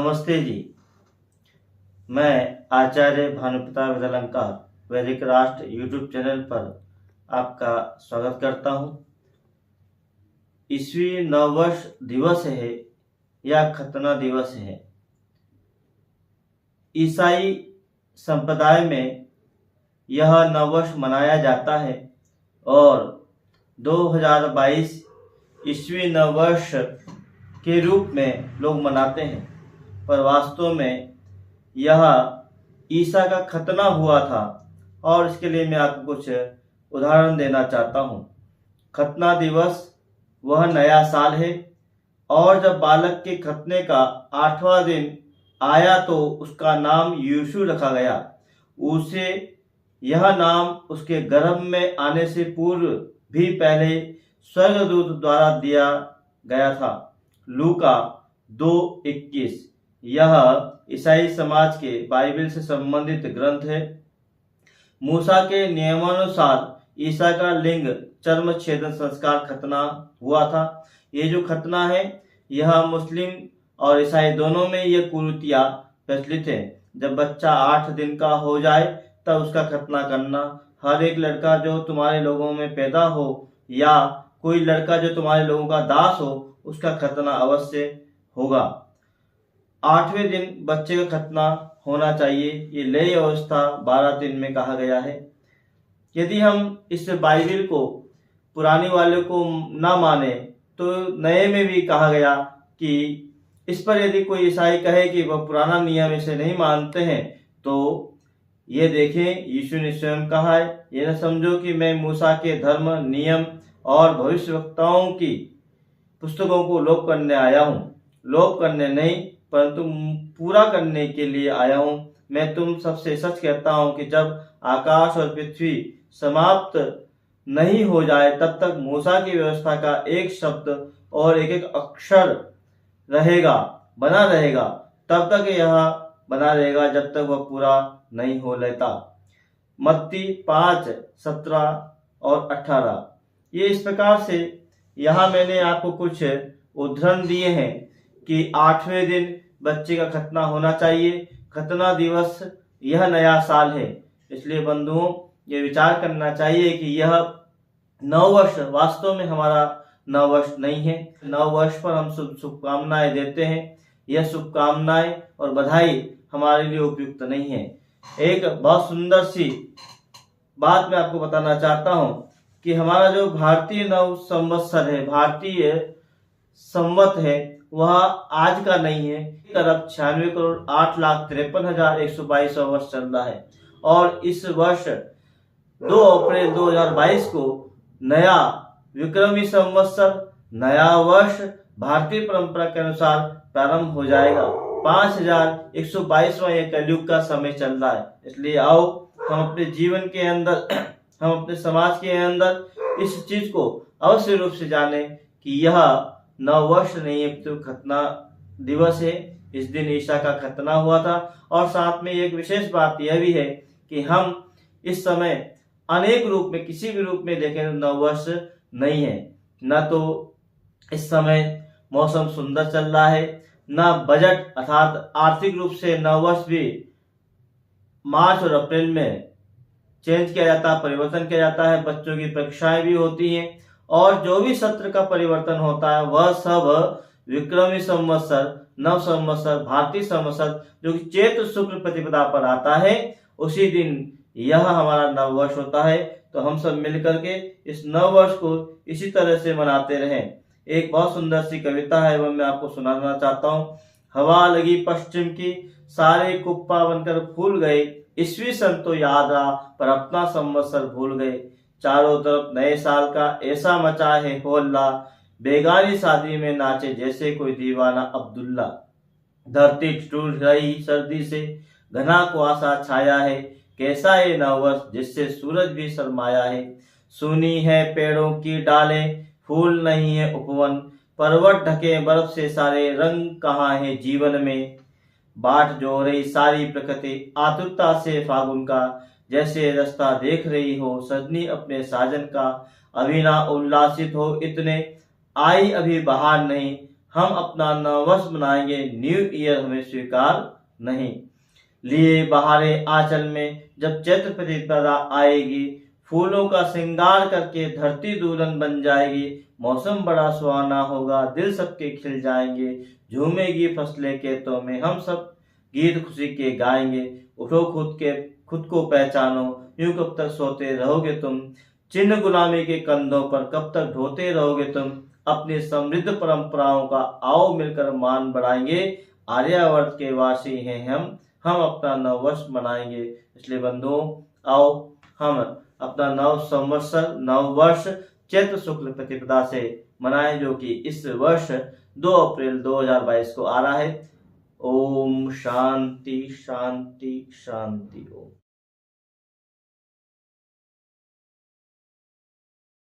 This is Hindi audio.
नमस्ते जी। मैं आचार्य भानुप्रताप अलंकार वैदिक राष्ट्र यूट्यूब चैनल पर आपका स्वागत करता हूँ। ईस्वी नववर्ष दिवस है या खतना दिवस है। ईसाई संप्रदाय में यह नववर्ष मनाया जाता है और 2022 ईस्वी नववर्ष के रूप में लोग मनाते हैं, पर वास्तव में यह ईसा का खतना हुआ था और इसके लिए मैं आपको कुछ उदाहरण देना चाहता हूँ। खतना दिवस वह नया साल है और जब बालक के खतने का 8वां दिन आया तो उसका नाम यीशु रखा गया। उसे यह नाम उसके गर्भ में आने से पूर्व भी पहले स्वर्गदूत द्वारा दिया गया था। लूका 2:21 यह ईसाई समाज के बाइबल से संबंधित ग्रंथ है। मूसा के नियमानुसार ईसा का लिंग चर्म छेदन संस्कार खतना हुआ था। ये जो खतना है यह मुस्लिम और ईसाई दोनों में यह कुरीतियां प्रचलित है। जब बच्चा 8 दिन का हो जाए तब उसका खतना करना। हर एक लड़का जो तुम्हारे लोगों में पैदा हो या कोई लड़का जो तुम्हारे लोगों का दास हो उसका खतना अवश्य होगा। 8वें दिन बच्चे का खतना होना चाहिए। ये नई अवस्था 12 दिन में कहा गया है। यदि हम इस बाइबल को पुरानी वाले को ना माने तो नए में भी कहा गया कि इस पर यदि कोई ईसाई कहे कि वह पुराना नियम इसे नहीं मानते हैं तो ये देखें यीशु ने स्वयं कहा है, ये न समझो कि मैं मूसा के धर्म नियम और भविष्यवक्ताओं की पुस्तकों को लोप करने आया हूँ। लोप करने नहीं परंतु पूरा करने के लिए आया हूँ। मैं तुम सबसे सच कहता हूँ कि जब आकाश और पृथ्वी समाप्त नहीं हो जाए तब तक मूसा की व्यवस्था का एक शब्द और एक एक अक्षर बना रहेगा। तब तक यह बना रहेगा जब तक वह पूरा नहीं हो लेता। मत्ती 5:17 और 18 ये इस प्रकार से यहाँ मैंने आपको कुछ उदाहरण दिए हैं कि 8वें दिन बच्चे का खतना होना चाहिए। खतना दिवस यह नया साल है, इसलिए बंधुओं ये विचार करना चाहिए कि यह नववर्ष वास्तव में हमारा नववर्ष नहीं है। नववर्ष पर हम शुभकामनाएं देते हैं। यह शुभकामनाएं और बधाई हमारे लिए उपयुक्त नहीं है। एक बहुत सुंदर सी बात मैं आपको बताना चाहता हूँ कि हमारा जो भारतीय नव संवत्सर है, भारतीय संवत है, वह आज का नहीं है। 1,96,08,53,122 वर्ष चल रहा है और इस वर्ष 2 अप्रैल 2022 को नया विक्रमी संवत्सर, नया वर्ष भारतीय परंपरा के अनुसार प्रारंभ हो जाएगा। 5,122वां यह कलयुग का समय चल रहा है। इसलिए आओ हम अपने जीवन के अंदर, हम अपने समाज के अंदर इस चीज को अवश्य रूप से जाने कि यह नववर्ष नहीं है तो खतना दिवस है। इस दिन ईसा का खतना हुआ था और साथ में एक विशेष बात यह भी है कि हम इस समय अनेक रूप में किसी भी रूप में देखें तो नववर्ष नहीं है। न तो इस समय मौसम सुंदर चल रहा है, न बजट अर्थात आर्थिक रूप से नववर्ष भी मार्च और अप्रैल में चेंज किया जाता है, परिवर्तन किया जाता है। बच्चों की परीक्षाएं भी होती हैं और जो भी सत्र का परिवर्तन होता है वह सब विक्रमी संवत्सर, नव संवत्सर, भारतीय संवत्सर जो कि चैत्र शुक्ल प्रतिपदा पर आता है, उसी दिन यह हमारा नववर्ष होता है। तो हम सब मिलकर के इस नववर्ष को इसी तरह से मनाते रहें। एक बहुत सुंदर सी कविता है, वह मैं आपको सुनाना चाहता हूँ। हवा लगी पश्चिम की, सारे कुप्पा बनकर फूल गए। ईस्वी सन तो याद रहा पर अपना संवत्सर भूल गए। चारों तरफ नए साल का ऐसा मचा है होल्ला, बेगानी शादी में नाचे जैसे कोई दीवाना अब्दुल्ला। धरती टूट रही सर्दी से, घना कुआसा छाया है। कैसा ये नववर्ष जिससे सूरज भी शर्माया है। सुनी है पेड़ों की डालें, फूल नहीं है उपवन। पर्वत ढके बर्फ से सारे, रंग कहाँ है जीवन में। बाट जो रही सारी प्रकृति आतुरता से फागुन का, जैसे रास्ता देख रही हो सजनी अपने साजन का। अभी ना उल्लासित हो इतने, आई अभी बहार नहीं, हम अपना नववर्ष मनाएंगे, न्यू ईयर हमें स्वीकार नहीं। लिए बहारे आंचल में जब चैत्र प्रतिपदा आएगी, फूलों का श्रृंगार करके धरती दुल्हन बन जाएगी। मौसम बड़ा सुहाना होगा, दिल सबके खिल जाएंगे, झूमेगी फसलें खेतों में, हम सब गीत खुशी के गाएंगे। उठो खुद को पहचानो, यूं कब तक सोते रहोगे तुम, चिन्ह गुलामी के कंधों पर कब तक ढोते रहोगे तुम। अपनी समृद्ध परंपराओं का आओ मिलकर मान बढ़ाएंगे, आर्यावर्त के वासी हैं हम अपना नववर्ष मनाएंगे। इसलिए बंधुओं, आओ हम अपना नववर्ष चैत्र शुक्ल प्रतिपदा से मनाएं, जो कि इस वर्ष 2 अप्रैल 2022 को आ रहा है। ओम शांति शांति शांति। ओम।